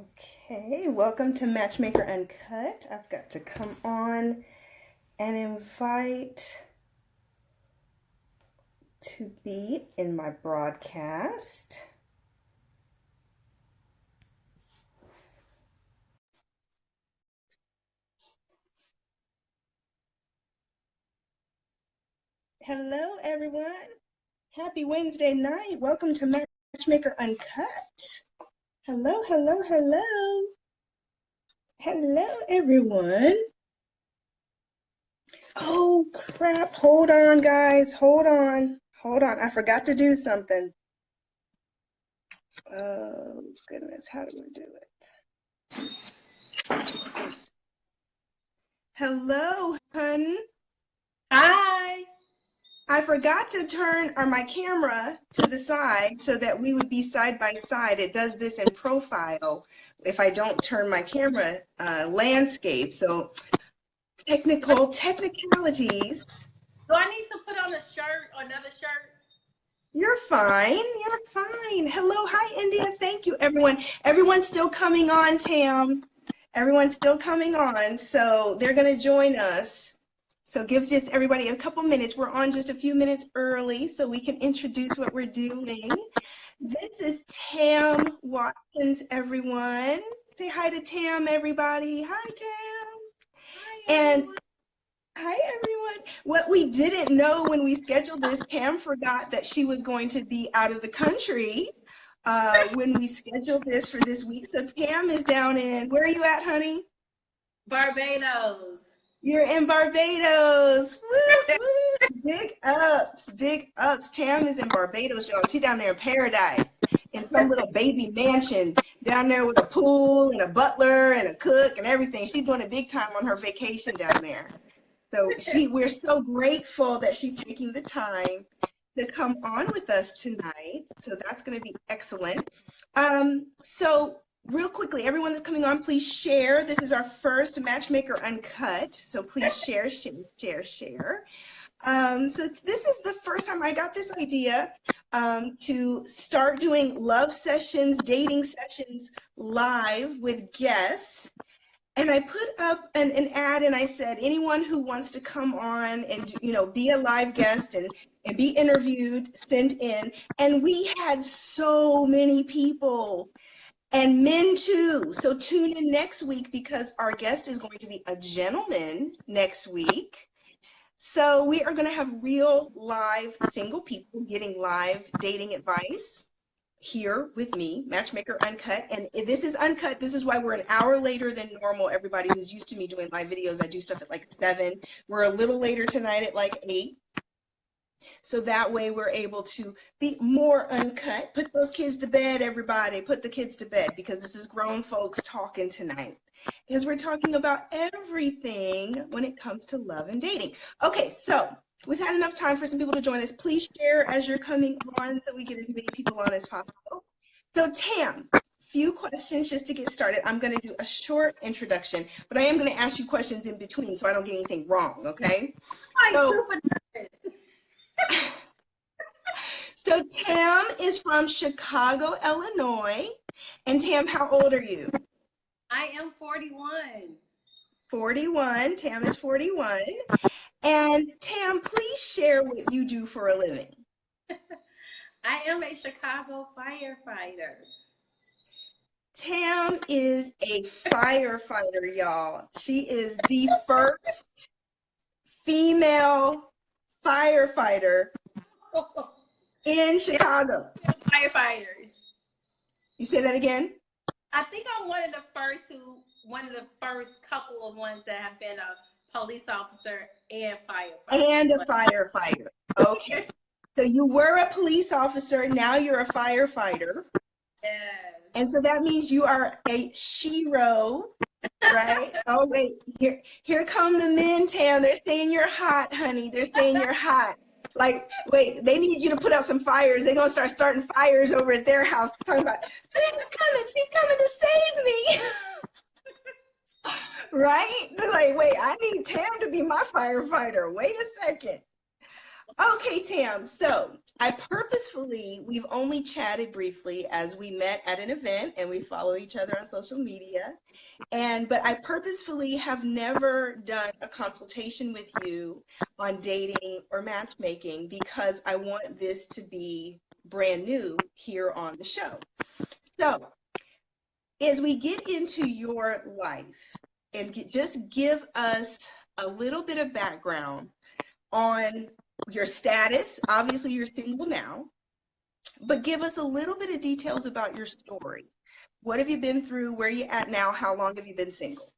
Okay, welcome to Matchmaker Uncut. I've got to come on and invite to be in my broadcast. Hello, everyone. Happy Wednesday night. Welcome to Matchmaker Uncut. Hello, hello, hello. Hello, everyone. Oh, crap. Hold on, guys. Hold on. Hold on. I forgot to do something. Oh, goodness. How do I do it? Hello, hun. Hi. I forgot to turn my camera to the side so that we would be side by side. It does this in profile if I don't turn my camera landscape. So technicalities. Do I need to put on a shirt or another shirt? You're fine. You're fine. Hello. Hi, India. Thank you, everyone. Everyone's still coming on, Tam. Everyone's still coming on. So they're going to join us. So give just everybody a couple minutes. We're on just a few minutes early so we can introduce what we're doing. This is Tam Watkins, everyone. Say hi to Tam, everybody. Hi, Tam. Hi, And everyone. hi, everyone. What we didn't know when we scheduled this, Tam forgot that she was going to be out of the country when we scheduled this for this week. So Tam is down in, where are you at, honey? Barbados. You're in Barbados. Woo, woo. Big ups, big ups. Tam is in Barbados, y'all. She down there in paradise in some little baby mansion down there with a pool and a butler and a cook and everything. She's doing it big time on her vacation down there. So we're so grateful that she's taking the time to come on with us tonight. So that's going to be excellent. So real quickly, everyone that's coming on, please share. This is our first Matchmaker Uncut. So please share, share, share, share. So this is the first time I got this idea to start doing love sessions, dating sessions live with guests. And I put up an ad and I said, anyone who wants to come on and, be a live guest and be interviewed, send in. And we had so many people and men too. So tune in next week because our guest is going to be a gentleman next week. So we are going to have real live single people getting live dating advice here with me, Matchmaker Uncut. And this is uncut. This is why we're an hour later than normal. Everybody who's used to me doing live videos, I do stuff at like 7. We're a little later tonight at like 8. So that way we're able to be more uncut. Put those kids to bed, everybody. Put the kids to bed because this is grown folks talking tonight. Because we're talking about everything when it comes to love and dating. Okay, so we've had enough time for some people to join us. Please share as you're coming on so we get as many people on as possible. So Tam, few questions just to get started. I'm going to do a short introduction, but I am going to ask you questions in between so I don't get anything wrong, okay? I'm So, super nervous. so Tam is from Chicago, Illinois. And Tam, how old are you? I am 41. 41. Tam is 41. And Tam, please share what you do for a living. I am a Chicago firefighter. Tam is a firefighter, y'all. She is the first female firefighter in Chicago. Firefighters. You say that again? I think I'm one of the first couple of ones that have been a police officer and firefighter. And a firefighter. Okay. So you were a police officer, now you're a firefighter. Yes. And so that means you are a shero, right? Oh, wait, here come the men, Tam. They're saying you're hot, honey. They're saying you're hot. Like, wait, they need you to put out some fires. They're going to start starting fires over at their house, talking about, she's coming to save me. Right? They're like, wait, I need Tam to be my firefighter. Wait a second. Okay, Tam, so we've only chatted briefly as we met at an event and we follow each other on social media. But I purposefully have never done a consultation with you on dating or matchmaking because I want this to be brand new here on the show. So as we get into your life and just give us a little bit of background on your status. Obviously, you're single now, but give us a little bit of details about your story. What have you been through? Where are you at now? How long have you been single?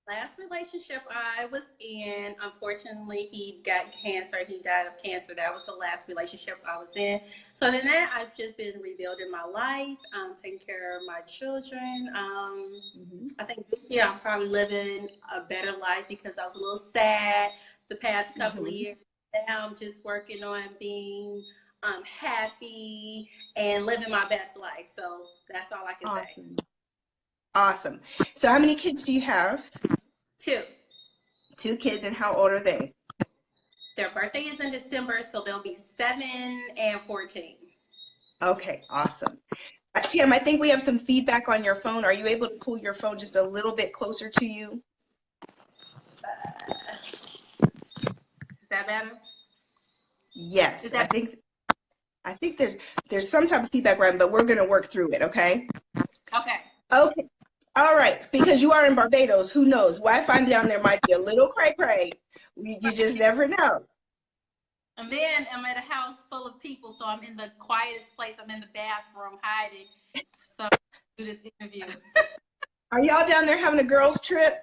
Last relationship I was in, unfortunately, he got cancer. He died of cancer. That was the last relationship I was in. So then that I've just been rebuilding my life, taking care of my children. I think this year I'm probably living a better life because I was a little sad the past couple of years. Now I'm just working on being happy and living my best life. So that's all I can say. Awesome. So how many kids do you have? 2. 2 kids, and how old are they? Their birthday is in December, so they'll be 7 and 14. Okay, awesome. Tim, I think we have some feedback on your phone. Are you able to pull your phone just a little bit closer to you? Is that better? Yes, I think there's some type of feedback, right? But we're gonna work through it, okay? Okay. Okay. All right, because you are in Barbados, who knows? Wi-Fi down there might be a little cray-cray. You just never know. And then I'm at a house full of people, so I'm in the quietest place. I'm in the bathroom hiding. So do this interview. Are y'all down there having a girls' trip?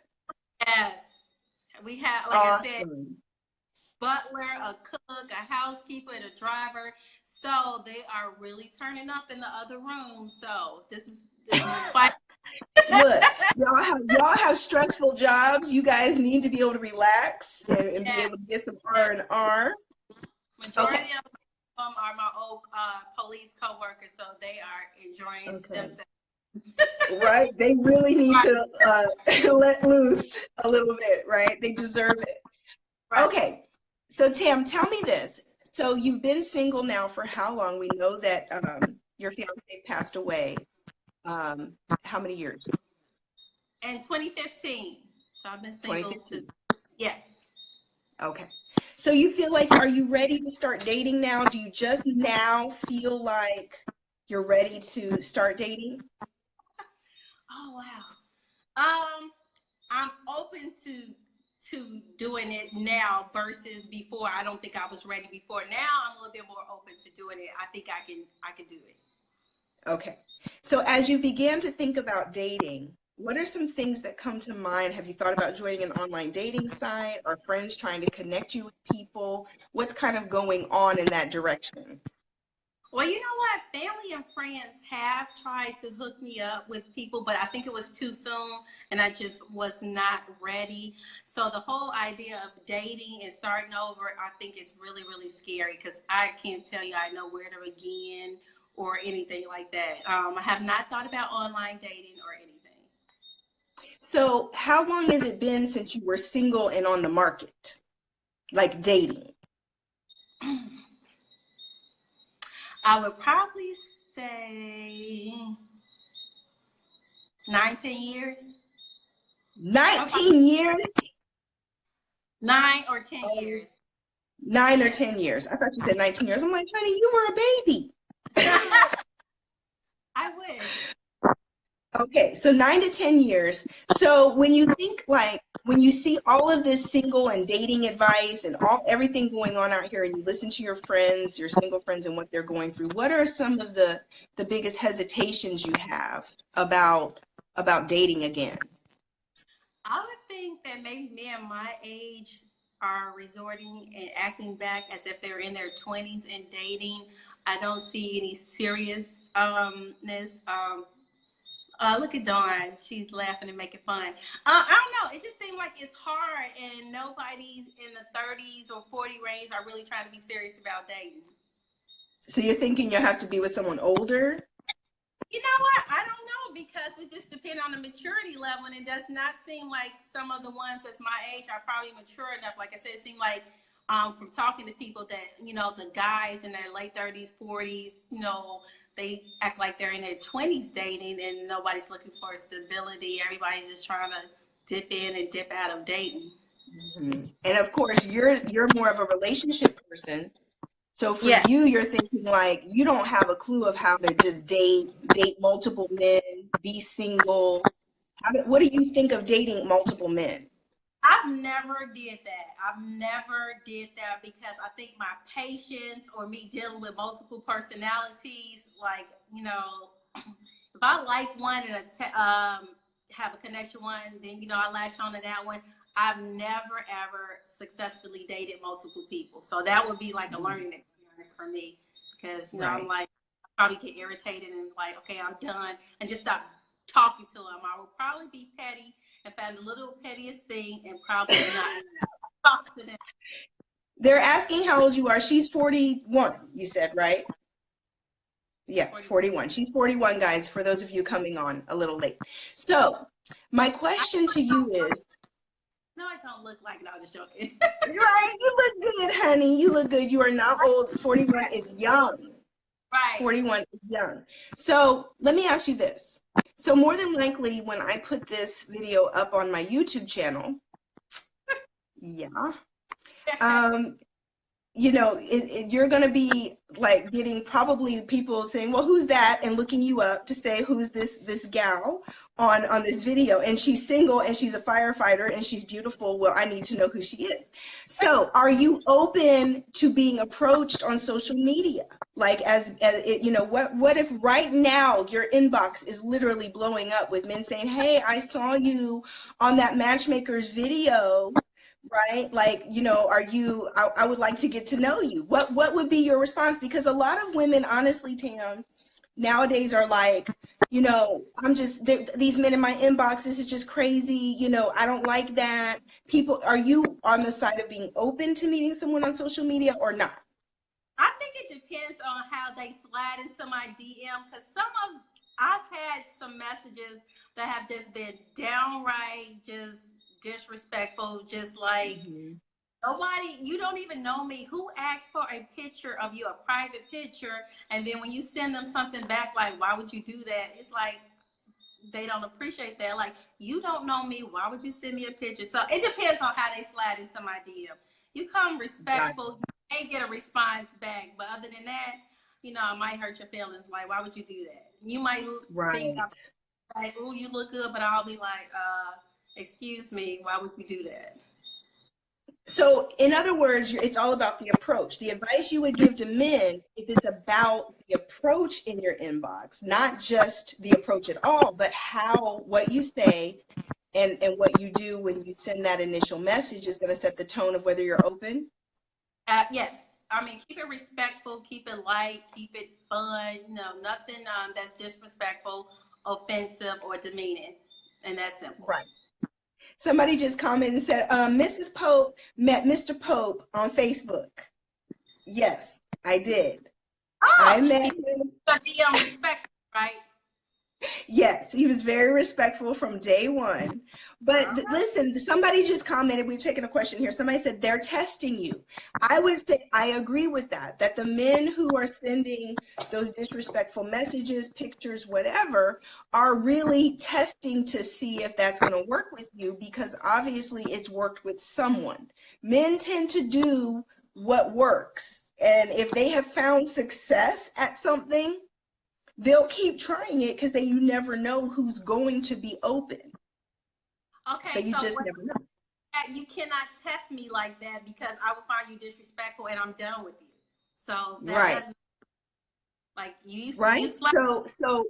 Yes. We have, like Awesome. I said, butler, a cook, a housekeeper, and a driver. So they are really turning up in the other room. So this is quite. Look, y'all have stressful jobs. You guys need to be able to relax and be able to get some R&R. Majority of them are my old police coworkers, so they are enjoying themselves. Right? They really need to let loose a little bit, right? They deserve it. Right. Okay. So Tam, tell me this. So you've been single now for how long? We know that your fiance passed away. How many years? In 2015. So I've been single since, yeah. Okay. So you feel like, are you ready to start dating now? Do you just now feel like you're ready to start dating? Oh, wow. I'm open to doing it now versus before. I don't think I was ready before. Now I'm a little bit more open to doing it. I think I can do it. Okay. So as you began to think about dating, what are some things that come to mind? Have you thought about joining an online dating site? Are friends trying to connect you with people? What's kind of going on in that direction? Well, you know what? Family and friends have tried to hook me up with people, but I think it was too soon and I just was not ready. So the whole idea of dating and starting over, I think is really, really scary because I can't tell you I know where to begin or anything like that. I have not thought about online dating or anything. So how long has it been since you were single and on the market, like dating? I would probably say 19 years. 19 years? 9 or 10 years. 9 or 10 years. I thought you said 19 years. I'm like, honey, you were a baby. I wish. Okay, so 9 to 10 years. So when you think, like, when you see all of this single and dating advice and everything going on out here, and you listen to your friends, your single friends, and what they're going through, what are some of the biggest hesitations you have about dating again? I would think that maybe men my age are resorting and acting back as if they're in their 20s and dating. I don't see any seriousness. Look at Dawn. She's laughing and making fun. I don't know. It just seems like it's hard and nobody's in the 30s or 40 range are really trying to be serious about dating. So you're thinking you'll have to be with someone older? You know what? I don't know because it just depends on the maturity level, and it does not seem like some of the ones that's my age are probably mature enough. Like I said, it seemed like from talking to people that, the guys in their late 30s, 40s, they act like they're in their 20s dating, and nobody's looking for stability. Everybody's just trying to dip in and dip out of dating. And of course, you're more of a relationship person. So for Yeah. you, you're thinking like you don't have a clue of how to just date multiple men, be single. What do you think of dating multiple men? I've never did that. I've never did that because I think my patience or me dealing with multiple personalities, like, if I like one and have a connection one, then, I latch on to that one. I've never ever successfully dated multiple people. So that would be like a learning experience for me because, I'm like, I probably get irritated and like, okay, I'm done, and just stop talking to them. I will probably be petty and find the little pettiest thing and probably not talk to them. They're asking how old you are. She's 41, you said, right? Yeah, 41. She's 41, guys, for those of you coming on a little late. So my question to you is, no, I don't look like it. I was just joking. right, you look good, honey. You look good. You are not old. 41 is young. Right. 41 is young. So let me ask you this. So more than likely, when I put this video up on my YouTube channel, yeah, you're going to be like getting probably people saying, well, who's that? And looking you up to say, who's this gal on this video? And she's single and she's a firefighter and she's beautiful. Well, I need to know who she is. So are you open to being approached on social media? Like what if right now your inbox is literally blowing up with men saying, hey, I saw you on that Matchmaker's video, right? Like, I would like to get to know you. What would be your response? Because a lot of women, honestly, Tam, nowadays are like, these men in my inbox, this is just crazy. I don't like that. Are you on the side of being open to meeting someone on social media or not? I think it depends on how they slide into my DM because I've had some messages that have just been downright just disrespectful, just like nobody, you don't even know me. Who asked for a picture of you, a private picture, and then when you send them something back like, why would you do that? It's like they don't appreciate that. Like, you don't know me. Why would you send me a picture? So it depends on how they slide into my DM. You come respectful, Gotcha. you may get a response back, but other than that, it might hurt your feelings. Like, why would you do that? You might think I'm like, oh, you look good, but I'll be like, excuse me, why would you do that? So, in other words, it's all about the approach. The advice you would give to men is it's about the approach in your inbox, not just the approach at all, but what you say and what you do when you send that initial message is going to set the tone of whether you're open. Yes. I mean, keep it respectful, keep it light, keep it fun. Nothing that's disrespectful, offensive, or demeaning. And that's simple. Right. Somebody just commented and said, Mrs. Pope met Mr. Pope on Facebook. Yes, I did. I met him. DM respect, right? Yes, he was very respectful from day one. But listen, somebody just commented, we're taking a question here. Somebody said they're testing you. I would say I agree with that the men who are sending those disrespectful messages, pictures, whatever, are really testing to see if that's going to work with you because obviously it's worked with someone. Men tend to do what works. And if they have found success at something, they'll keep trying it because you never know who's going to be open. Okay, so you just never know. You cannot test me like that because I will find you disrespectful and I'm done with you. So that doesn't, like, you right. So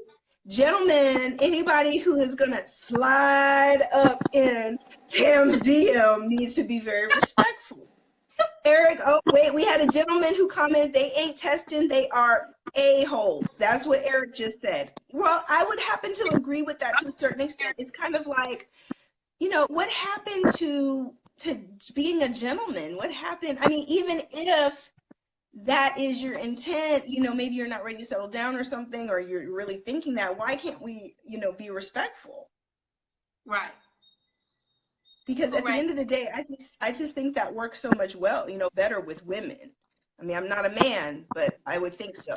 gentlemen, anybody who is gonna slide up in Tam's DM needs to be very respectful. Eric, oh wait, we had a gentleman who commented they ain't testing, they are a-holes. That's what Eric just said. Well, I would happen to agree with that to a certain extent. It's kind of like, what happened to being a gentleman? What happened? I mean, even if that is your intent, maybe you're not ready to settle down or something, or you're really thinking that, why can't we, be respectful? Right. Because at the Correct. end of the day, I just think that works so much better with women. I mean, I'm not a man, but I would think so.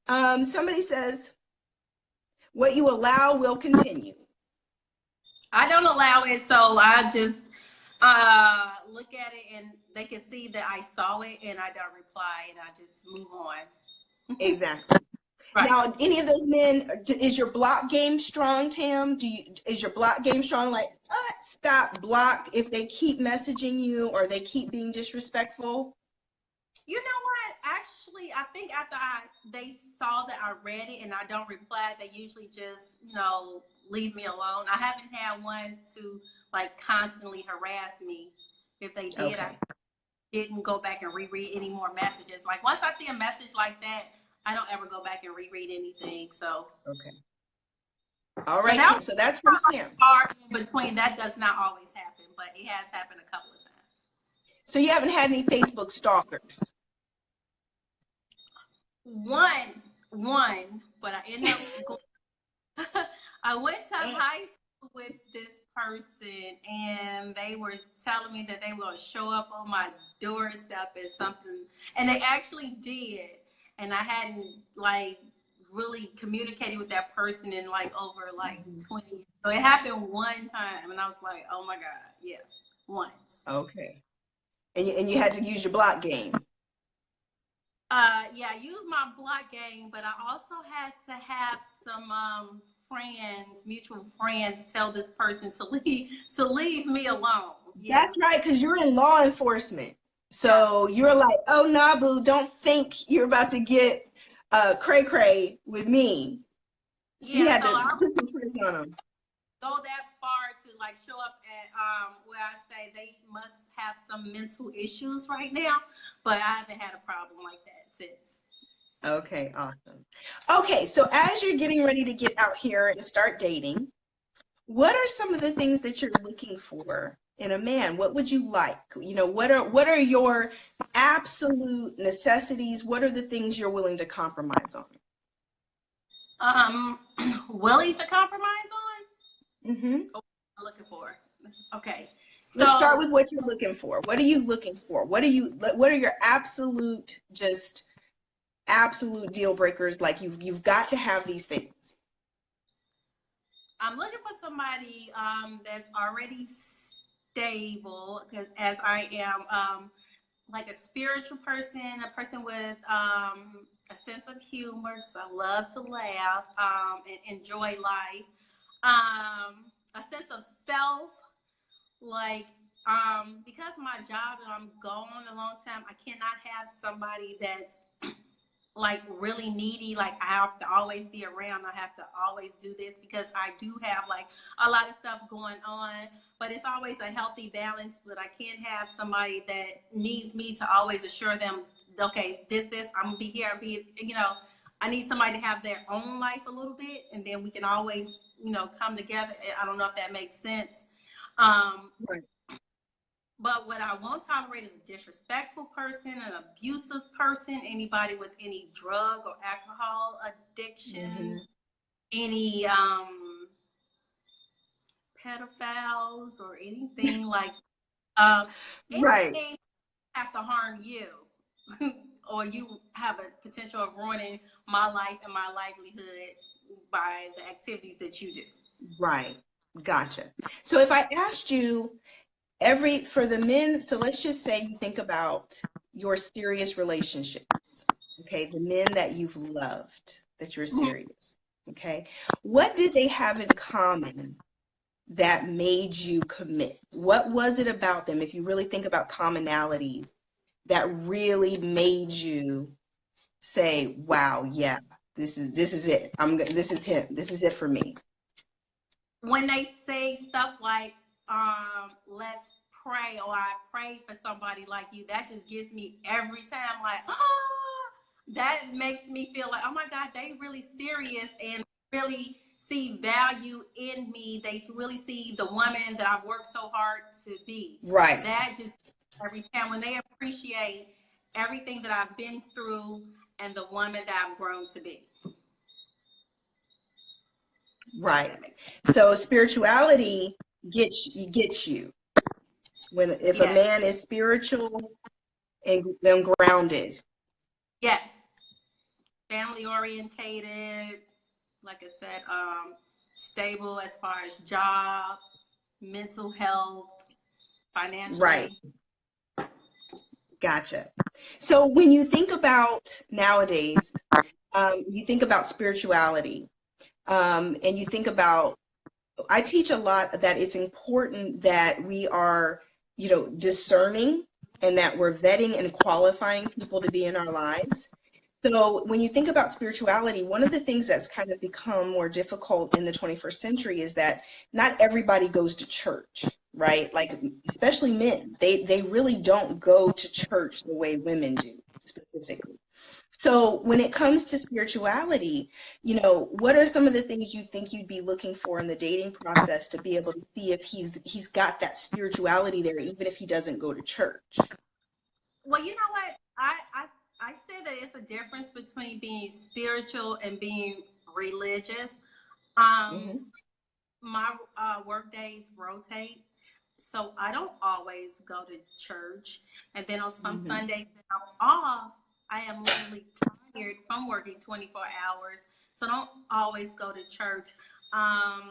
Somebody says, what you allow will continue. I don't allow it, so I just look at it and they can see that I saw it and I don't reply and I just move on. Exactly. Right. Now, any of those men, is your block game strong, Tam? Is your block game strong? Like, stop, block if they keep messaging you or they keep being disrespectful? You know what? Actually, I think after they saw that I read it and I don't reply, they usually just leave me alone. I haven't had one to like constantly harass me. If they did, I Okay. didn't go back and reread any more messages. Like once I see a message like that, I don't ever go back and reread anything. So Okay. All but right, that Tam. So that's from was Tam. hard in between. That does not always happen, but it has happened a couple of times. So you haven't had any Facebook stalkers? One, but I ended up going. I went to high school with this person, and they were telling me that they were going to show up on my doorstep or something, and they actually did. And I hadn't like really communicated with that person in like over like 20 years. So it happened one time, and I was like, oh my god, yeah, once. Okay. And you had to use your block game. Yeah, I used my block game, but I also had to have some friends, mutual friends, tell this person to leave me alone. Yeah. That's right, because you're in law enforcement. So you're like, oh, nah, boo, don't think you're about to get cray-cray with me. So you Yeah, had so to I put some friends on them. go that far to like show up at where I stay. They must have some mental issues right now, but I haven't had a problem like that since. Okay, awesome. Okay, so as you're getting ready to get out here and start dating, what are some of the things that you're looking for in a man? What would you like? What are your absolute necessities? What are the things you're willing to compromise on? Willing to compromise on? Mm-hmm. Oh, I'm looking for. Okay. Let's start So with what you're looking for. What are you looking for? What are your absolute deal breakers? Like you've got to have these things. I'm looking for somebody that's already stable, because as I am like a spiritual person, a person with a sense of humor, because I love to laugh and enjoy life. A sense of self, like because of my job and I'm gone a long time, I cannot have somebody that's like really needy, like I have to always be around, I have to always do this, because I do have like a lot of stuff going on, but it's always a healthy balance. But I can't have somebody that needs me to always assure them, okay, this I'm gonna be here, I need somebody to have their own life a little bit, and then we can always come together. I don't know if that makes sense. Right. But what I won't tolerate is a disrespectful person, an abusive person, anybody with any drug or alcohol addictions, any pedophiles or anything like Right. anything have to harm you or you have a potential of ruining my life and my livelihood by the activities that you do. Right. Gotcha. So if I asked you for the men, so let's just say you think about your serious relationship, okay? The men that you've loved, that you're serious, okay? What did they have in common that made you commit? What was it about them, if you really think about commonalities, that really made you say, wow, yeah, this is it. This is him. This is it for me. When they say stuff like let's pray, or I pray for somebody like you, that just gives me every time like, that makes me feel like, oh my god, they really serious and really see value in me. They really see the woman that I've worked so hard to be. Right. That just every time when they appreciate everything that I've been through and the woman that I've grown to be. Right. So spirituality gets you. If a Yes. man is spiritual and grounded. Yes. Family orientated, like I said, stable as far as job, mental health, Right. financially. Gotcha. So when you think about nowadays, you think about spirituality, and you think about, I teach a lot that it's important that we are, discerning, and that we're vetting and qualifying people to be in our lives. So when you think about spirituality, one of the things that's kind of become more difficult in the 21st century is that not everybody goes to church, right? Like, especially men, they really don't go to church the way women do specifically. So when it comes to spirituality, what are some of the things you think you'd be looking for in the dating process to be able to see if he's got that spirituality there, even if he doesn't go to church? Well, you know what? I say that it's a difference between being spiritual and being religious. Um, Hmm. my work days rotate, so I don't always go to church. And then on some Hmm. Sundays that I'm off, I am literally tired from working 24 hours, so I don't always go to church. I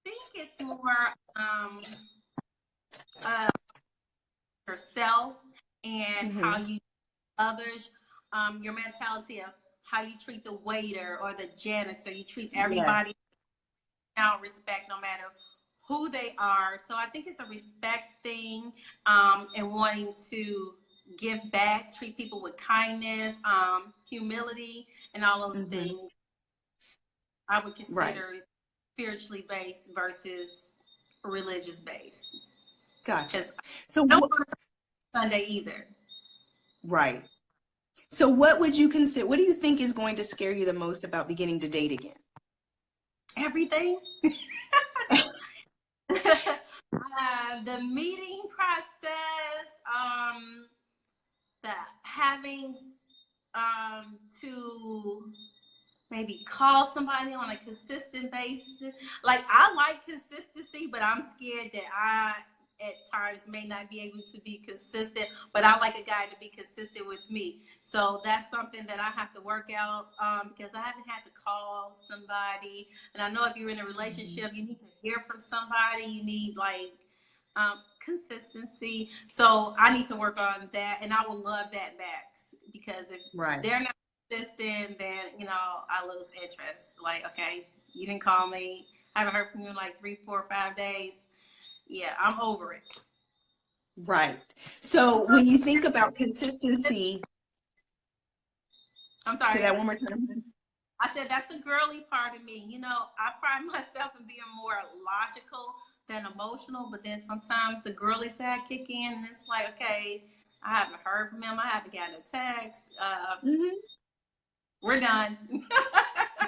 think it's more uh, yourself and how Hmm. you others, your mentality of how you treat the waiter or the janitor. You treat Yeah. everybody out respect no matter who they are. So I think it's a respect thing, and wanting to give back, treat people with kindness, humility, and all those Hmm. things. I would Right. consider spiritually based versus religious based. Gotcha. Because So I don't what, go to Sunday either. right. So what would you consider, what do you think is going to scare you the most about beginning to date again? Everything. The meeting process, the having to maybe call somebody on a consistent basis. Like I like consistency, but I'm scared that I at times may not be able to be consistent. But I like a guy to be consistent with me. So that's something that I have to work out, because I haven't had to call somebody. And I know if you're in a Mhm. relationship, you need to hear from somebody. You need like consistency. So I need to work on that, and I will love that back, because if Right. they're not consistent, then I lose interest. Like, okay, you didn't call me. I haven't heard from you in like 3, 4, 5 days. Yeah, I'm over it. Right. So when you think about consistency, I'm say sorry. that one more time. I said that's the girly part of me. I pride myself in being more logical than emotional, but then sometimes the girly side kick in, and it's like, okay, I haven't heard from him. I haven't gotten a text. Hmm. We're done.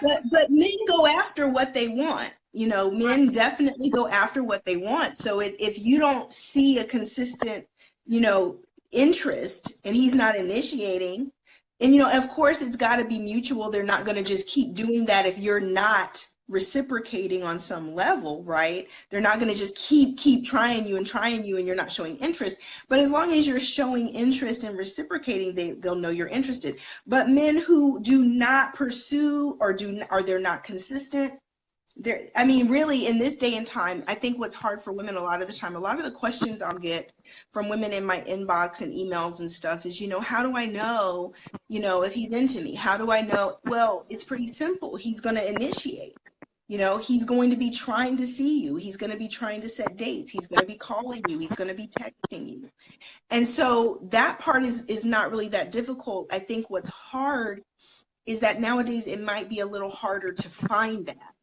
But men go after what they want. Right. Men definitely go after what they want. So if you don't see a consistent, you know, interest, and he's not initiating, and of course it's got to be mutual. They're not going to just keep doing that if you're not reciprocating on some level, right? They're not going to just keep trying you and you're not showing interest. But as long as you're showing interest and reciprocating, they'll know you're interested. But men who do not pursue, or they're not consistent, I mean, really, in this day and time, I think what's hard for women a lot of the time, a lot of the questions I'll get from women in my inbox and emails and stuff is, how do I know, if he's into me? How do I know? Well, it's pretty simple. He's going to initiate. He's going to be trying to see you. He's going to be trying to set dates. He's going to be calling you. He's going to be texting you. And so that part is not really that difficult. I think what's hard is that nowadays it might be a little harder to find that.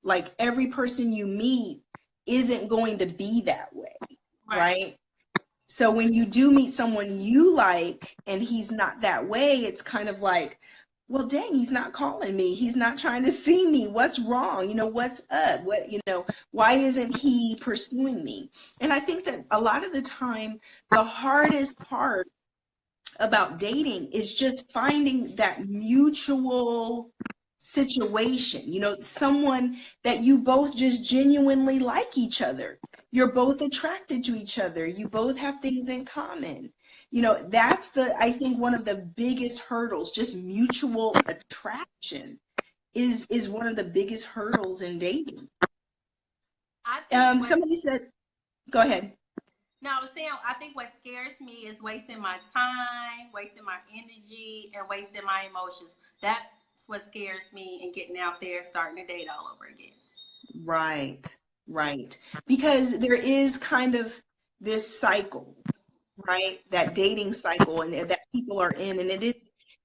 Like, every person you meet isn't going to be that way, Right. right? So when you do meet someone you like and he's not that way, it's kind of like, well, dang, he's not calling me. He's not trying to see me. What's wrong? What's up? Why isn't he pursuing me? And I think that a lot of the time, the hardest part about dating is just finding that mutual situation, someone that you both just genuinely like each other. You're both attracted to each other. You both have things in common. That's I think one of the biggest hurdles, just mutual attraction is one of the biggest hurdles in dating. I think Somebody said, go ahead. No, I was saying, I think what scares me is wasting my time, wasting my energy, and wasting my emotions. That's what scares me, and getting out there, starting to date all over again. Right, right. Because there is kind of this cycle, right? That dating cycle and that people are in, and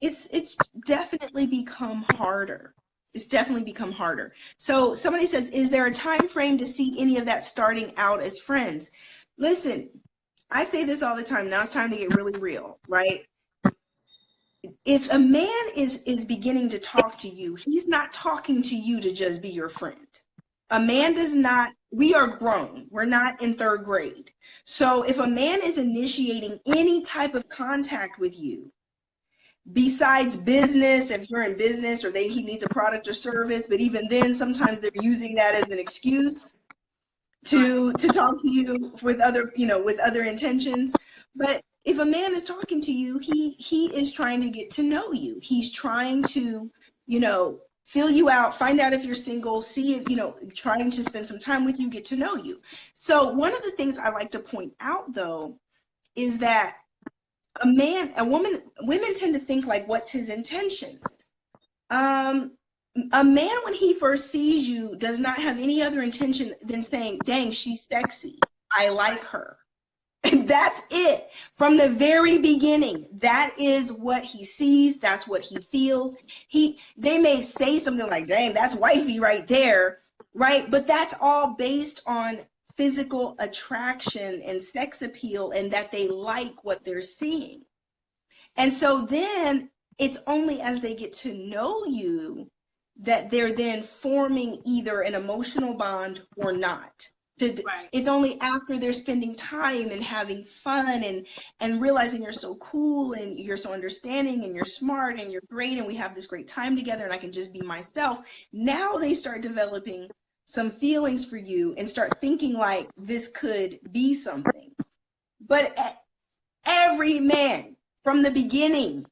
it's definitely become harder. It's definitely become harder. So somebody says, is there a time frame to see any of that starting out as friends? Listen, I say this all the time. Now it's time to get really real, right? If a man is beginning to talk to you, he's not talking to you to just be your friend. A man does not, we are grown. We're not in third grade. So if a man is initiating any type of contact with you, besides business, if you're in business or he needs a product or service, but even then, sometimes they're using that as an excuse to talk to you with other intentions. But if a man is talking to you, he is trying to get to know you. He's trying to, fill you out, find out if you're single, see if, trying to spend some time with you, get to know you. So one of the things I like to point out, though, is that women tend to think like, what's his intentions? A man, when he first sees you, does not have any other intention than saying, dang, she's sexy, I like her. And that's it. From the very beginning, that is what he sees. That's what he feels. They may say something like, dang, that's wifey right there, right? But that's all based on physical attraction and sex appeal, and that they like what they're seeing. And so then it's only as they get to know you that they're then forming either an emotional bond or not. Right. It's only after they're spending time and having fun and realizing you're so cool and you're so understanding and you're smart and you're great and we have this great time together and I can just be myself. Now they start developing some feelings for you and start thinking like this could be something. But every man from the beginning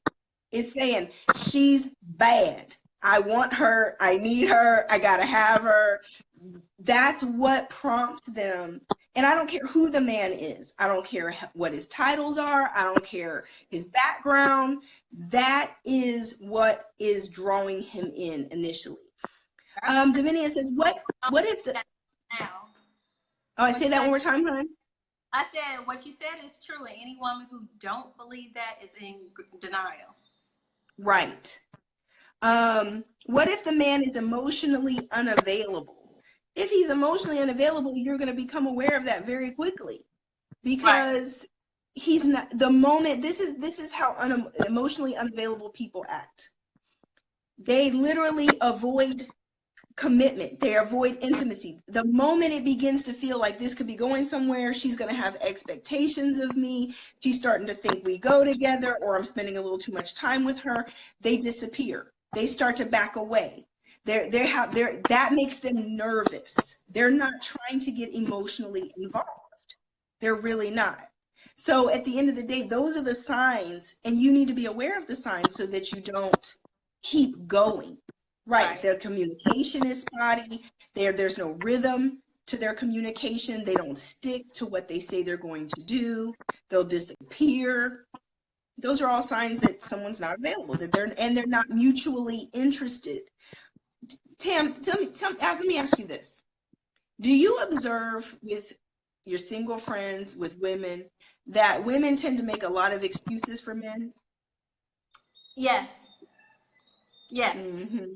is saying, she's bad. I want her. I need her. I got to have her. That's what prompts them. And I don't care who the man is. I don't care what his titles are. I don't care his background. That is what is drawing him in initially. Dominion says, what if the... Now. Oh, I say that one more time, hon. I said, what you said is true, and any woman who don't believe that is in denial. Right. What if the man is emotionally unavailable? If he's emotionally unavailable, you're going to become aware of that very quickly, because he's not. The moment, this is how emotionally unavailable people act. They literally avoid commitment. They avoid intimacy. The moment it begins to feel like this could be going somewhere, she's going to have expectations of me. She's starting to think we go together, or I'm spending a little too much time with her. They disappear. They start to back away. That makes them nervous. They're not trying to get emotionally involved. They're really not. So at the end of the day, those are the signs, and you need to be aware of the signs so that you don't keep going. Right. Their communication is spotty. There's no rhythm to their communication. They don't stick to what they say they're going to do. They'll disappear. Those are all signs that someone's not available, that they're not mutually interested. Tam, let me ask you this. Do you observe with your single friends, with women, that women tend to make a lot of excuses for men? Yes. Yes. Mm-hmm.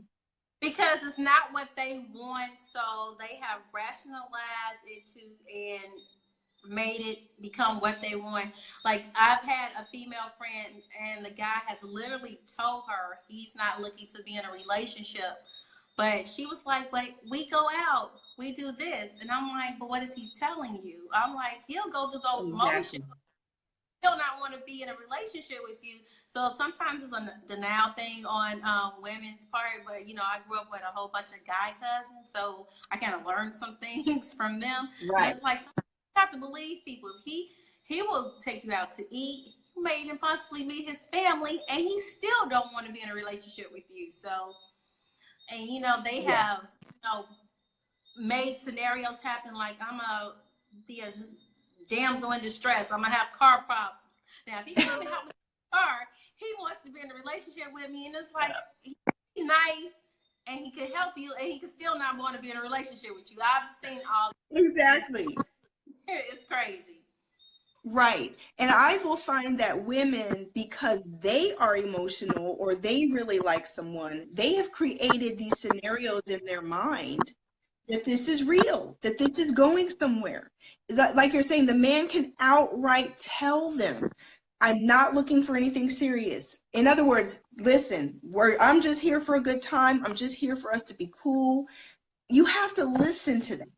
Because it's not what they want, so they have rationalized it and made it become what they want. Like, I've had a female friend, and the guy has literally told her he's not looking to be in a relationship, but she was like, we go out, we do this, and I'm like, but what is he telling you? I'm like, he'll go through those motions. still not want to be in a relationship with you. So sometimes it's a denial thing on women's part, but you know, I grew up with a whole bunch of guy cousins, so I kind of learned some things from them. And Right. it's like you have to believe people. He will take you out to eat. You may even possibly meet his family, and he still don't want to be in a relationship with you. So, and you know, they Yeah. have made scenarios happen. Like I'm a be a damsel in distress. I'm gonna have car problems. Now, if he can even help me with the car, he wants to be in a relationship with me, and it's like he's nice, and he could help you, and he could still not want to be in a relationship with you. I've seen all. Exactly. It's crazy. Right. And I will find that women, because they are emotional or they really like someone, they have created these scenarios in their mind that this is real, that this is going somewhere. Like you're saying, the man can outright tell them, I'm not looking for anything serious. In other words, listen, I'm just here for a good time. I'm just here for us to be cool. You have to listen to them.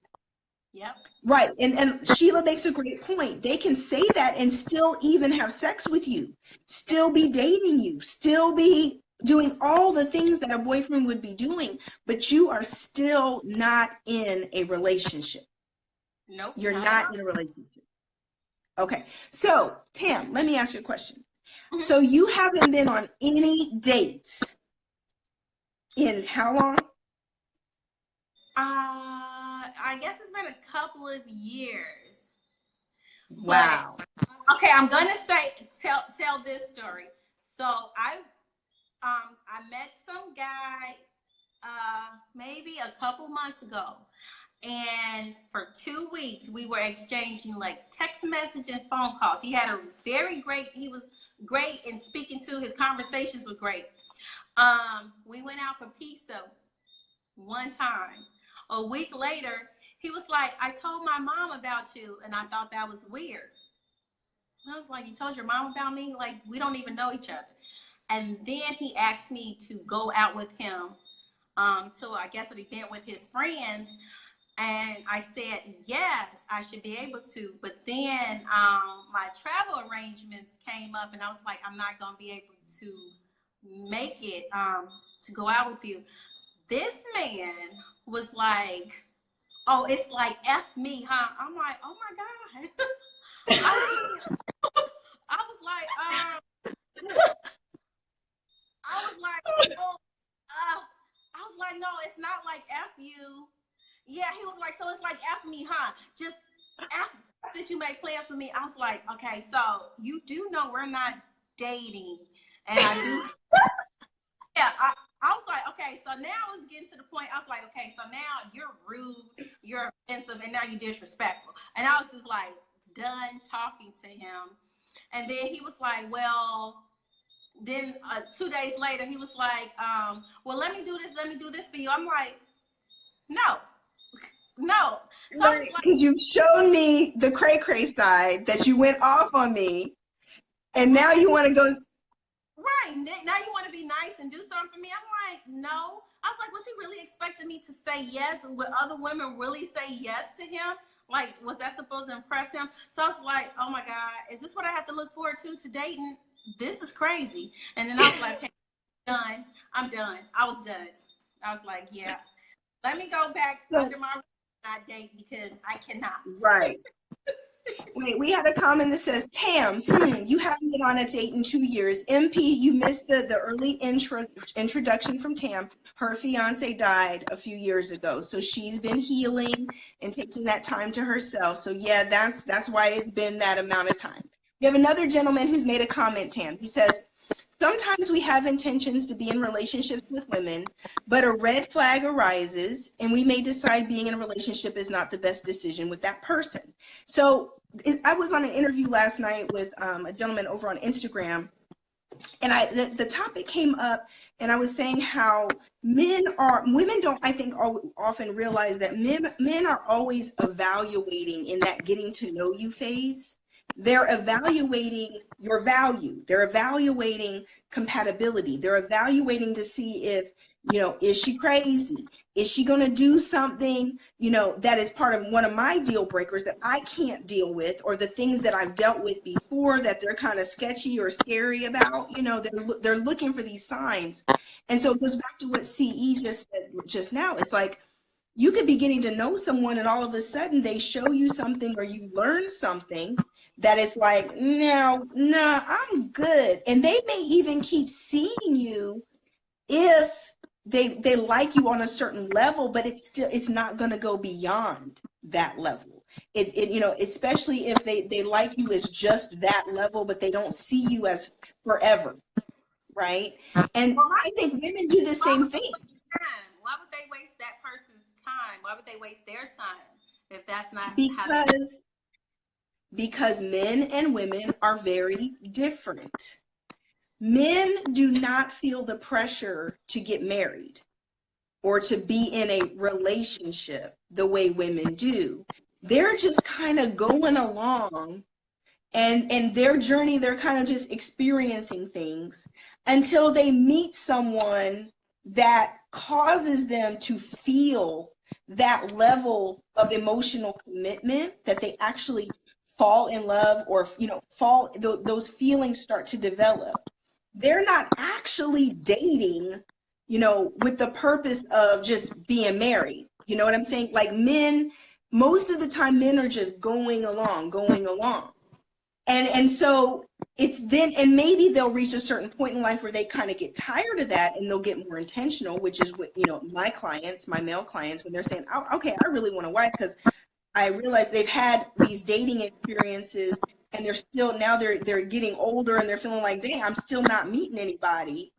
Yep. Right. And Sheila makes a great point. They can say that and still even have sex with you, still be dating you, still be doing all the things that a boyfriend would be doing, but you are still not in a relationship. Nope. You're Not at not all. in a relationship. Okay. So, Tam, let me ask you a question. Mm-hmm. So you haven't been on any dates in how long? I guess it's been a couple of years, but Wow. okay, I'm gonna tell this story. So I met some guy maybe a couple months ago, and for 2 weeks we were exchanging like text message and phone calls. He was great in speaking to. His conversations were great. We went out for pizza one time. A week later, he was like, I told my mom about you, and I thought that was weird. I was like, you told your mom about me? Like, we don't even know each other. And then he asked me to go out with him to, I guess, an event with his friends. And I said, yes, I should be able to. But then my travel arrangements came up, and I was like, I'm not going to be able to make it to go out with you. This man was like, oh, it's like F me, huh? I'm like, oh my God. I was, I was like, I was like, oh, I was like, no, it's not like F you. Yeah, he was like, so it's like F me, huh? Just F that you make plans with me. I was like, okay, so you do know we're not dating. And I do, yeah, I was like, okay, so now it's getting to the point. I was like, okay, so now you're rude, you're offensive, and now you're disrespectful. And I was just like, done talking to him. And then he was like, well, then 2 days later, he was like, well, let me do this for you. I'm like, no, no. So I was Right. like, Because you've shown me the cray cray side that you went off on me, and now right, you want to go. right. Now you want to be nice and do something for me. I'm like, no. I was like, was he really expecting me to say yes? Would other women really say yes to him? Like, was that supposed to impress him? So I was like, oh my God, is this what I have to look forward to dating? This is crazy. And then I was like, okay, done. I'm done. I was done. I was like, yeah, let me go back So, under my not date because I cannot. right. Wait, we had a comment that says, Tam, you haven't been on a date in 2 years. MP, you missed the early introduction from Tam. Her fiance died a few years ago, so she's been healing and taking that time to herself. So yeah, that's why it's been that amount of time. We have another gentleman who's made a comment, Tam. He says, sometimes we have intentions to be in relationships with women, but a red flag arises and we may decide being in a relationship is not the best decision with that person. So I was on an interview last night with a gentleman over on Instagram, and the topic came up, and I was saying how women don't, I think, often realize that men are always evaluating in that getting to know you phase. They're evaluating your value. They're evaluating compatibility. They're evaluating to see if Is she crazy? Is she going to do something, that is part of one of my deal breakers that I can't deal with, or the things that I've dealt with before that they're kind of sketchy or scary about? They're looking for these signs. And so it goes back to what CE just said just now. It's like, you could be getting to know someone and all of a sudden they show you something or you learn something that is like, no, I'm good. And they may even keep seeing you if they like you on a certain level, but it's not going to go beyond that level. Especially if they like you as just that level, but they don't see you as forever, right? And I think women do the same thing. Why would they waste that person's time? Why would they waste their time if that's not how because men and women are very different. Men do not feel the pressure to get married or to be in a relationship the way women do. They're just kind of going along, and their journey, they're kind of just experiencing things until they meet someone that causes them to feel that level of emotional commitment, that they actually fall in love, or those feelings start to develop. They're not actually dating, with the purpose of just being married. You know what I'm saying? Like, men, most of the time, men are just going along. And so it's then, and maybe they'll reach a certain point in life where they kind of get tired of that and they'll get more intentional, which is what, my clients, my male clients, when they're saying, oh, okay, I really want a wife, because I realize they've had these dating experiences and they're getting older and they're feeling like, dang, I'm still not meeting anybody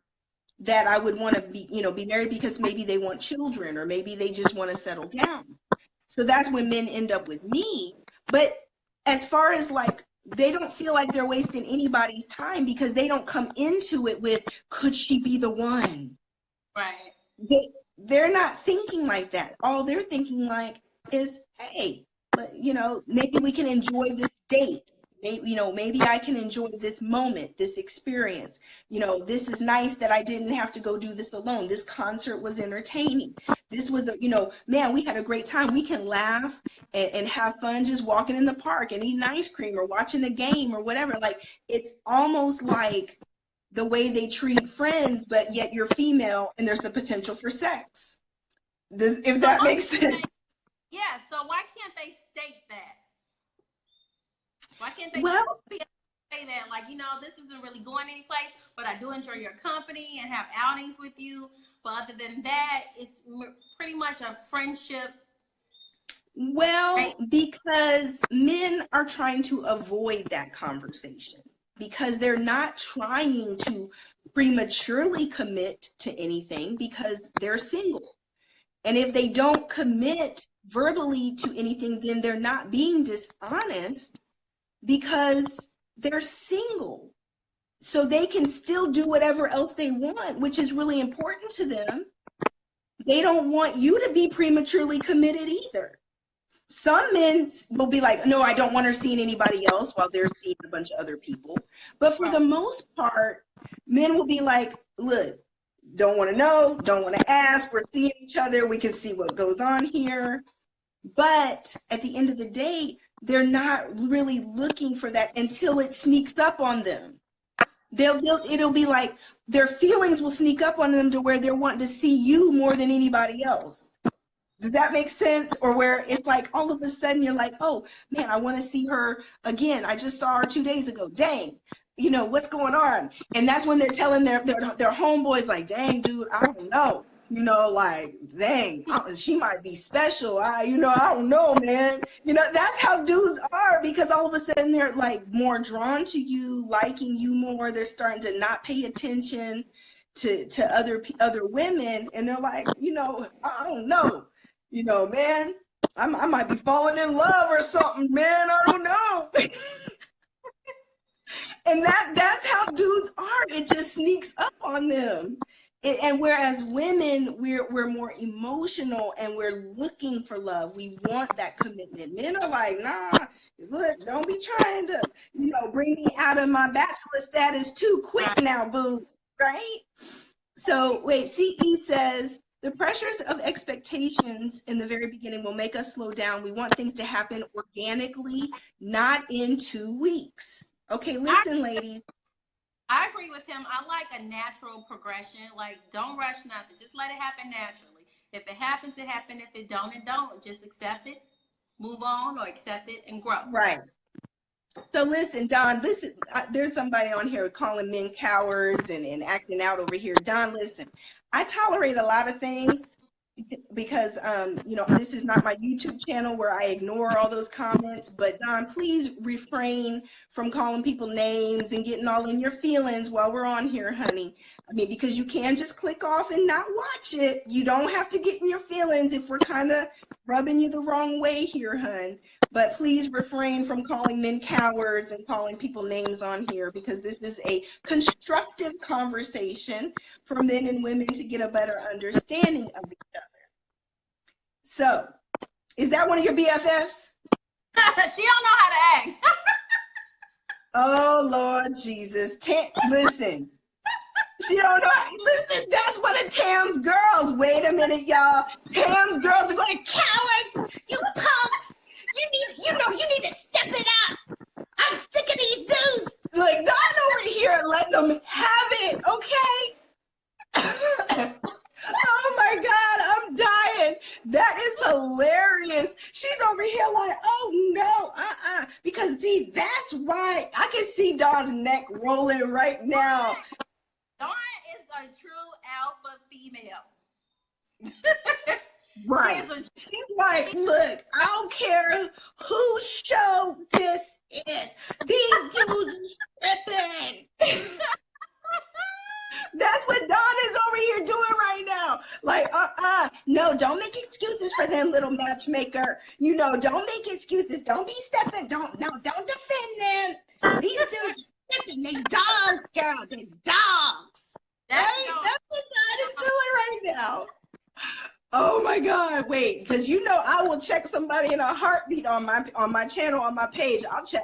that I would want to be married, because maybe they want children, or maybe they just want to settle down. So that's when men end up with me. But as far as like, they don't feel like they're wasting anybody's time, because they don't come into it with, could she be the one? Right. They're not thinking like that. All they're thinking like is, hey, maybe we can enjoy this date. Maybe I can enjoy this moment, this experience. This is nice that I didn't have to go do this alone. This concert was entertaining. This was, man, we had a great time. We can laugh and have fun just walking in the park and eating ice cream or watching a game or whatever. Like, it's almost like the way they treat friends, but yet you're female and there's the potential for sex. If that makes sense. Yeah, so why can't they state that? Why can't they say that? Like, this isn't really going anyplace, but I do enjoy your company and have outings with you. But other than that, it's pretty much a friendship. Well, because men are trying to avoid that conversation, because they're not trying to prematurely commit to anything, because they're single. And if they don't commit verbally to anything, then they're not being dishonest, because they're single. So they can still do whatever else they want, which is really important to them. They don't want you to be prematurely committed either. Some men will be like, no, I don't want her seeing anybody else, while they're seeing a bunch of other people. But for the most part, men will be like, look, don't want to know, don't want to ask, we're seeing each other, we can see what goes on here. But at the end of the day, they're not really looking for that until it sneaks up on them. It'll be like their feelings will sneak up on them to where they're wanting to see you more than anybody else. Does that make sense? Or where it's like all of a sudden you're like, oh man, I want to see her again. I just saw her 2 days ago. Dang, what's going on? And that's when they're telling their homeboys like, dang, dude, I don't know. Like, dang, she might be special. I don't know, man. That's how dudes are, because all of a sudden they're like more drawn to you, liking you more. They're starting to not pay attention to other women, and they're like, I don't know. Man, I might be falling in love or something, man. I don't know. And that's how dudes are. It just sneaks up on them. And whereas women, we're more emotional and we're looking for love. We want that commitment. Men are like, nah, look, don't be trying to, bring me out of my bachelor status too quick now, boo. Right? So wait, CE says the pressures of expectations in the very beginning will make us slow down. We want things to happen organically, not in 2 weeks. Okay, listen, ladies. I agree with him. I like a natural progression. Like, don't rush nothing. Just let it happen naturally. If it happens, it happens. If it don't, it don't. Just accept it, move on, or accept it and grow. Right. So listen, Don, listen, there's somebody on here calling men cowards and acting out over here. Don, listen, I tolerate a lot of things because, this is not my YouTube channel where I ignore all those comments. But Don, please refrain from calling people names and getting all in your feelings while we're on here, honey. I mean, because you can just click off and not watch it. You don't have to get in your feelings if we're kind of rubbing you the wrong way here, hun. But please refrain from calling men cowards and calling people names on here, because this is a constructive conversation for men and women to get a better understanding of each other. So, is that one of your BFFs? She don't know how to act. Oh, Lord Jesus. Listen. She don't know. Listen, that's one of Tam's girls. Wait a minute, y'all. Tam's girls are going, cowards, you punks. You need to step it up. I'm sick of these dudes. Like, Don over here letting them have it, okay? Oh my God, I'm dying. That is hilarious. She's over here like, oh no, because see, that's why I can see Don's neck rolling right now. Dawn is a true alpha female. Right. She's like, look, I don't care whose show this is. These dudes tripping. That's what Dawn is over here doing right now. Like, no, don't make excuses for them, little matchmaker. Don't make excuses. Don't be stepping. Don't defend them. These dudes are stepping. They dogs, girl. They dogs. Right? That's what Dawn is doing right now. Oh my God! Wait, because I will check somebody in a heartbeat on my channel, on my page. I'll check.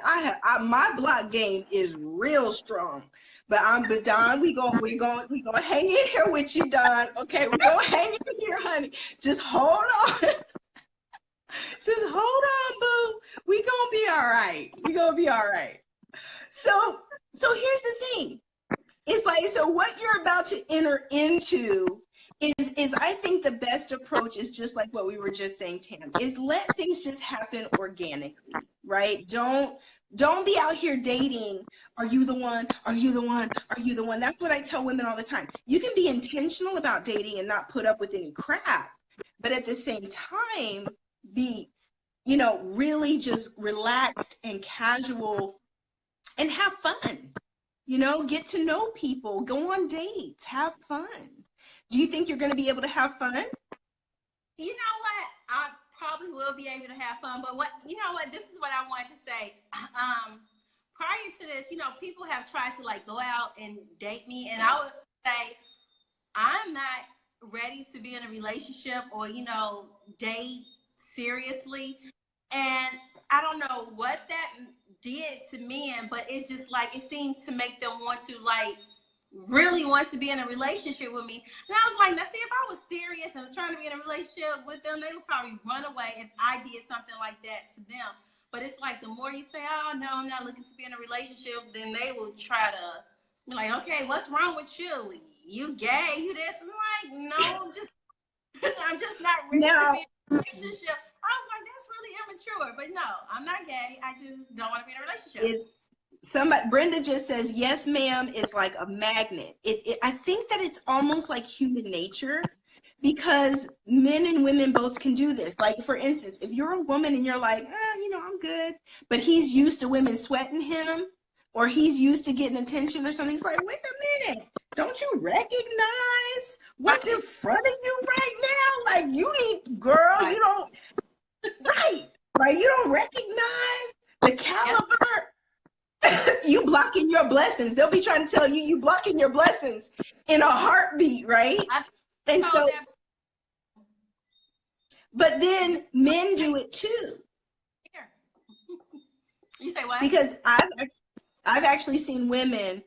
My block game is real strong. But Don, we gonna hang in here with you, Don. Okay, we're gonna hang in here, honey. Just hold on. Just hold on, boo. We gonna be all right. We gonna be all right. So here's the thing. It's like, so what you're about to enter into is I think the best approach is just like what we were just saying, Tam, is let things just happen organically, right? Don't be out here dating. Are you the one? Are you the one? Are you the one? That's what I tell women all the time. You can be intentional about dating and not put up with any crap, but at the same time, be, really just relaxed and casual and have fun. Get to know people, go on dates, have fun. Do you think you're going to be able to have fun? You know what? I probably will be able to have fun, but this is what I wanted to say. Prior to this, people have tried to go out and date me, and I would say I'm not ready to be in a relationship or, date seriously. And I don't know what that did to men, but it just it seemed to make them want to really want to be in a relationship with me. And I was like, now see, if I was serious and was trying to be in a relationship with them, they would probably run away if I did something like that to them. But it's like, the more you say, oh no, I'm not looking to be in a relationship, then they will try to be like, okay, what's wrong with you? You gay? You this? I'm like, no, I'm just not ready to be in a relationship. I was like, that's really immature. But no, I'm not gay. I just don't want to be in a relationship. Brenda just says, yes, ma'am, is like a magnet. I think that it's almost like human nature, because men and women both can do this. Like, for instance, if you're a woman and you're like, I'm good, but he's used to women sweating him, or he's used to getting attention or something, it's like, wait a minute, don't you recognize what's in front of you right now? Like, you need, girl, right. You don't, right, like, you don't recognize the caliber. You blocking your blessings. They'll be trying to tell you blocking your blessings in a heartbeat, right? And so, but then men do it too. You say what? Because I've actually seen women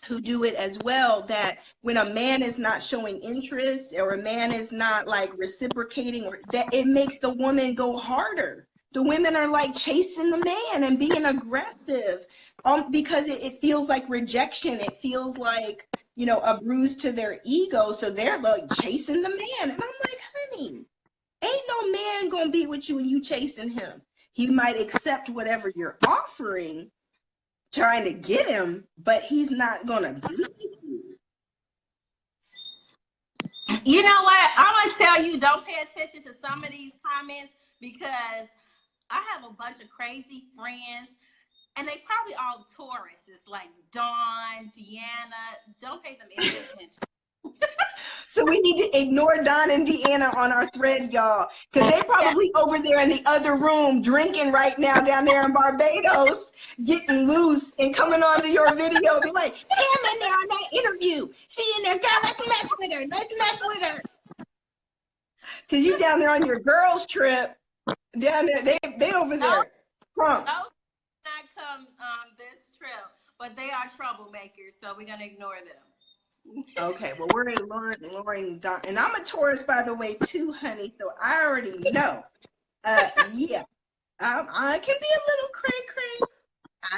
who do it as well, that when a man is not showing interest or a man is not like reciprocating, or that it makes the woman go harder. The women are like chasing the man and being aggressive, because it feels like rejection. It feels like, you know, a bruise to their ego. So they're like chasing the man. And I'm like, honey, ain't no man gonna be with you and you chasing him. He might accept whatever you're offering, trying to get him, but he's not gonna be with you. You know what? I'm gonna tell you, don't pay attention to some of these comments, because I have a bunch of crazy friends, and they probably all Taurus. It's like Dawn, Deanna. Don't pay them any attention. So we need to ignore Don and Deanna on our thread, y'all, because they probably over there in the other room drinking right now down there in Barbados, getting loose and coming onto your video. Be like, Tam in there on that interview. She in there, girl, let's mess with her. Let's mess with her. Because you down there on your girls trip, down there, they over there. Crunk. Those not come this trip, but they are troublemakers, so we're gonna ignore them. Okay, well, we're ignoring Don, and I'm a Taurus, by the way, too, honey. So I already know. Yeah, I can be a little cray.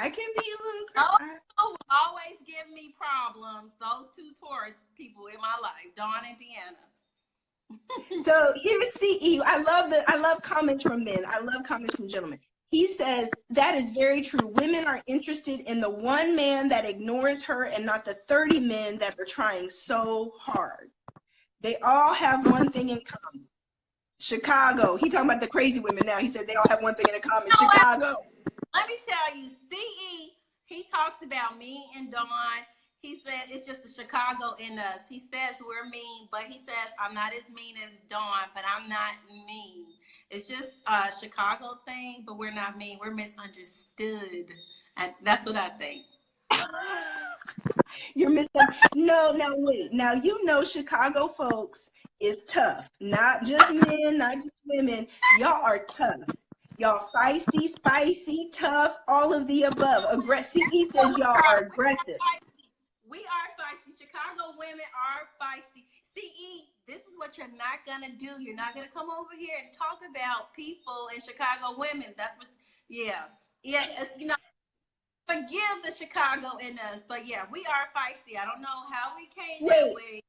I can be a little cray. Those always give me problems. Those two Taurus people in my life, Dawn and Deanna. So here's the I love comments from men. I love comments from gentlemen. He says, that is very true. Women are interested in the one man that ignores her and not the 30 men that are trying so hard. They all have one thing in common. Chicago. He talking about the crazy women now. He said they all have one thing in common. Chicago. Let me tell you, CE, he talks about me and Dawn. He said it's just the Chicago in us. He says we're mean, but he says I'm not as mean as Dawn, but I'm not mean. It's just a Chicago thing, but we're not mean. We're misunderstood. And that's what I think. You're missing. No, now wait. Now, you know, Chicago folks is tough. Not just men, not just women. Y'all are tough. Y'all feisty, spicy, tough, all of the above. Aggressive. He says y'all are aggressive. We are feisty. Chicago women are feisty. CE, this is what you're not gonna do. You're not gonna come over here and talk about people and Chicago women. That's what, yeah, you know, forgive the Chicago in us, but yeah, we are feisty. I don't know how we came that way.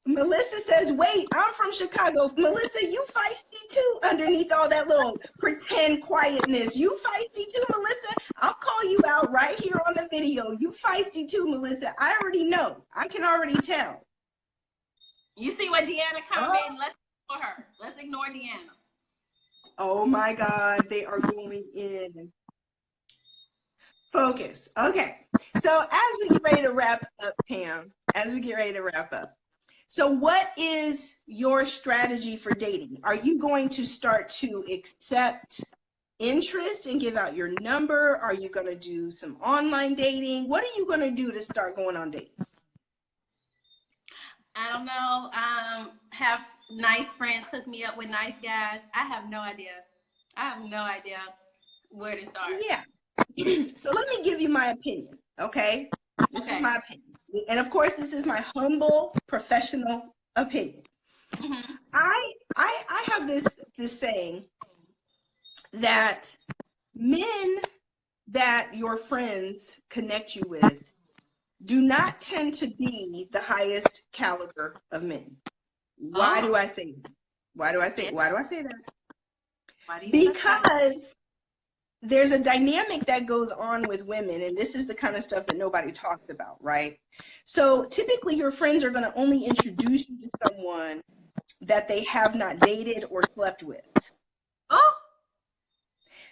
Melissa says, wait, I'm from Chicago. Melissa, you feisty too underneath all that little pretend quietness. You feisty too, Melissa. I'll call you out right here on the video. You feisty too, Melissa. I already know. I can already tell. You see what Deanna commented? Let's ignore her. Let's ignore Deanna. Oh my God, they are going in. Focus. Okay. So as we get ready to wrap up, Pam, so what is your strategy for dating? Are you going to start to accept interest and give out your number? Are you going to do some online dating? What are you going to do to start going on dates? I don't know. Have nice friends hook me up with nice guys. I have no idea. Where to start. Yeah. So let me give you my opinion, okay? This is my opinion. And of course, this is my humble professional opinion. Mm-hmm. I have this saying that men that your friends connect you with do not tend to be the highest caliber of men. Why do I say that? Why do I say that? Because there's a dynamic that goes on with women, and this is the kind of stuff that nobody talks about, right? So typically your friends are going to only introduce you to someone that they have not dated or slept with. Oh.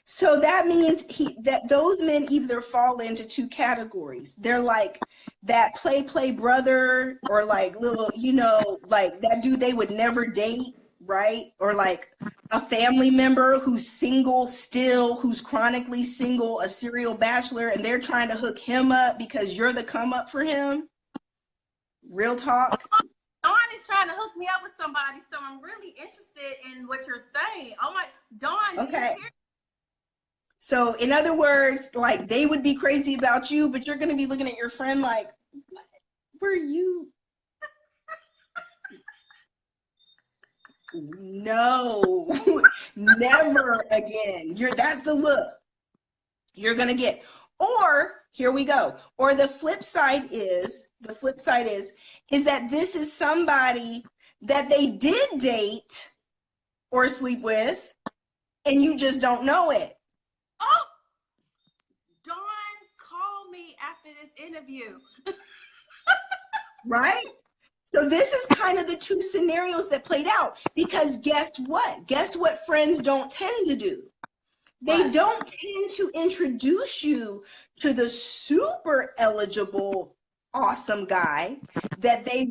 So that means that those men either fall into two categories. They're like that play brother, or like little, you know, like that dude they would never date, right? Or like a family member who's single still, who's chronically single, a serial bachelor, and they're trying to hook him up because you're the come up for him. Real talk. Dawn is trying to hook me up with somebody, so I'm really interested in what you're saying. Oh my, Dawn, okay. So in other words, like they would be crazy about you, but you're going to be looking at your friend like, what were you? No, never again. That's the look you're going to get. Or here we go. Or the flip side is that this is somebody that they did date or sleep with, and you just don't know it. Oh, Dawn, call me after this interview. Right? So this is kind of the two scenarios that played out, because guess what? Guess what friends don't tend to do? They What? don't tend to introduce you to the super eligible, awesome guy that they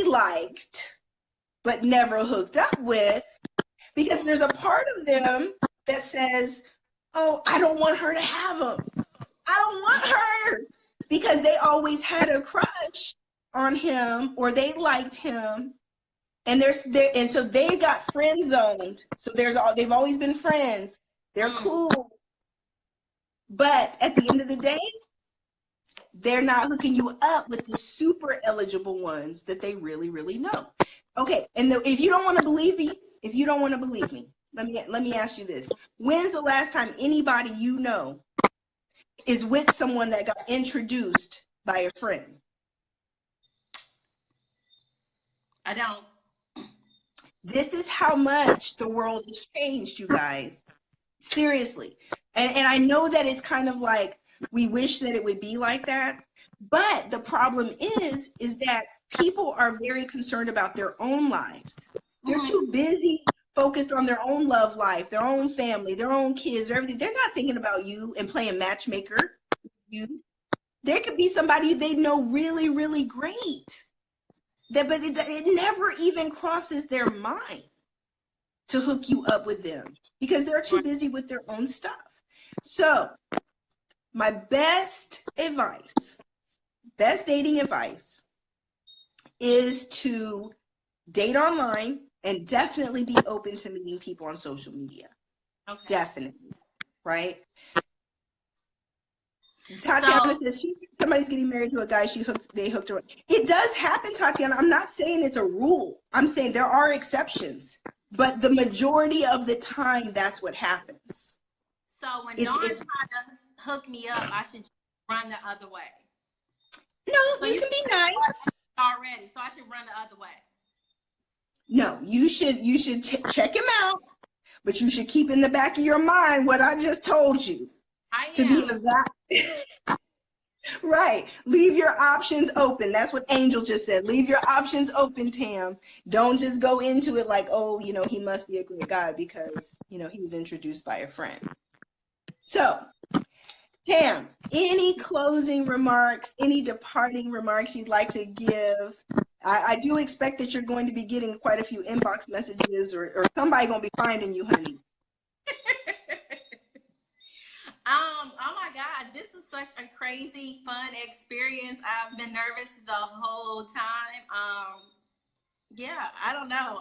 liked but never hooked up with, because there's a part of them that says, oh, I don't want her to have him. I don't want her, because they always had a crush on him or they liked him, and so they got friend zoned. So they've always been friends. They're cool, but at the end of the day, they're not hooking you up with the super eligible ones that they really, really know. Okay, and if you don't want to believe me, let me ask you this: when's the last time anybody you know is with someone that got introduced by a friend? I don't. This is how much the world has changed, you guys. Seriously. And I know that it's kind of like we wish that it would be like that. But the problem is that people are very concerned about their own lives. They're too busy focused on their own love life, their own family, their own kids, everything. They're not thinking about you and playing matchmaker. There could be somebody they know really, really great, but it never even crosses their mind to hook you up with them because they're too busy with their own stuff. So my best dating advice is to date online and definitely be open to meeting people on social media. Okay. Definitely, right? Tatiana says somebody's getting married to a guy they hooked her up. It does happen, Tatiana. I'm not saying it's a rule. I'm saying there are exceptions, but the majority of the time, that's what happens. So when Dawn tried to hook me up, I should run the other way. No, so you can be nice already, so I should run the other way. No, you should check him out, but you should keep in the back of your mind what I just told you. Right. Leave your options open. That's what Angel just said. Leave your options open, Tam. Don't just go into it like, oh, he must be a great guy because, he was introduced by a friend. So, Tam, any closing remarks, any departing remarks you'd like to give? I do expect that you're going to be getting quite a few inbox messages or somebody going to be finding you, honey. Oh my God, this is such a crazy, fun experience. I've been nervous the whole time. Yeah, I don't know.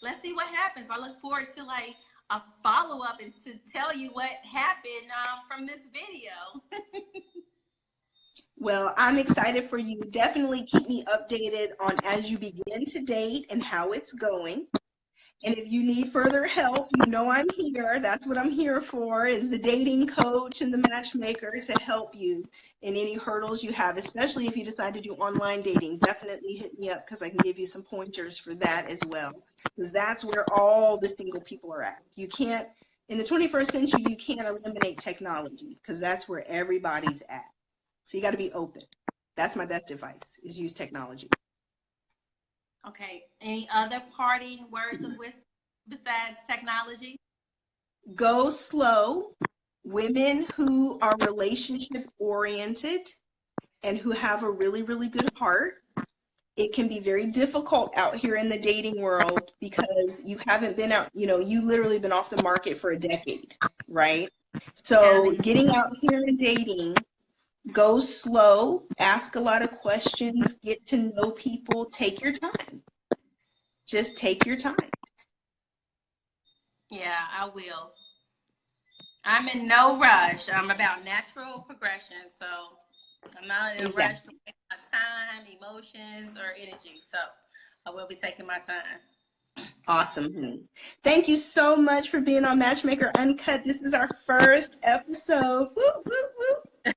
Let's see what happens. I look forward to a follow-up and to tell you what happened from this video. Well, I'm excited for you. Definitely keep me updated on as you begin to date and how it's going. And if you need further help, I'm here. That's what I'm here for, is the dating coach and the matchmaker to help you in any hurdles you have, especially if you decide to do online dating. Definitely hit me up because I can give you some pointers for that as well, because that's where all the single people are at. You can't, in the 21st century, you can't eliminate technology because that's where everybody's at. So you got to be open. That's my best advice, is use technology. Okay. Any other parting words of wisdom besides technology? Go slow. Women who are relationship oriented and who have a really, really good heart. It can be very difficult out here in the dating world because you haven't been out, you literally been off the market for a decade, right? So getting out here and dating, go slow, ask a lot of questions, get to know people, take your time. Just take your time. Yeah, I will. I'm in no rush. I'm about natural progression, so I'm not in a rush to Exactly. waste my time, emotions, or energy. So I will be taking my time. Awesome, honey. Thank you so much for being on Matchmaker Uncut. This is our first episode. Woo, woo, woo.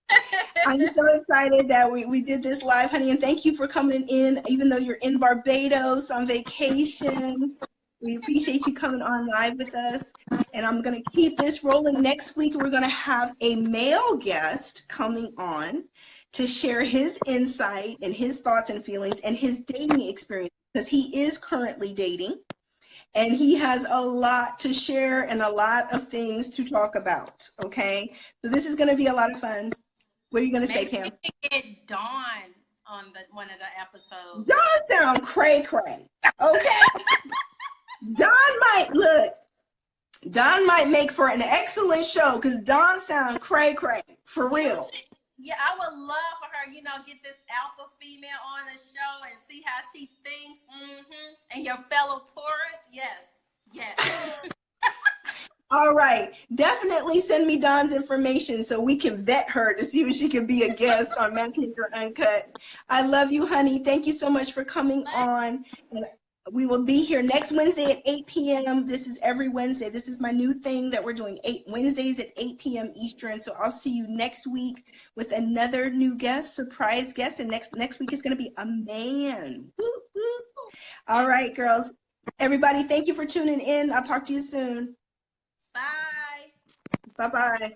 I'm so excited that we did this live, honey, and thank you for coming in, even though you're in Barbados on vacation. We appreciate you coming on live with us. And I'm going to keep this rolling. Next week, we're going to have a male guest coming on to share his insight and his thoughts and feelings and his dating experience because he is currently dating and he has a lot to share and a lot of things to talk about. Okay. So this is going to be a lot of fun. What are you going to say, Maybe we Tam? can get Dawn on one of the episodes. Don sound cray cray. Okay. Don might look. Don might make for an excellent show because Don sound cray cray for real. Yeah, I would love for her, get this alpha female on the show and see how she thinks. And your fellow Taurus, yes, yes. All right. Definitely send me Don's information so we can vet her to see if she can be a guest on Matchmaker Uncut. I love you, honey. Thank you so much for coming on. And we will be here next Wednesday at 8 p.m. This is every Wednesday. This is my new thing that we're doing Wednesdays at 8 p.m. Eastern. So I'll see you next week with another new guest, surprise guest. And next week is going to be a man. Woo, woo. All right, girls. Everybody, thank you for tuning in. I'll talk to you soon. Bye. Bye-bye.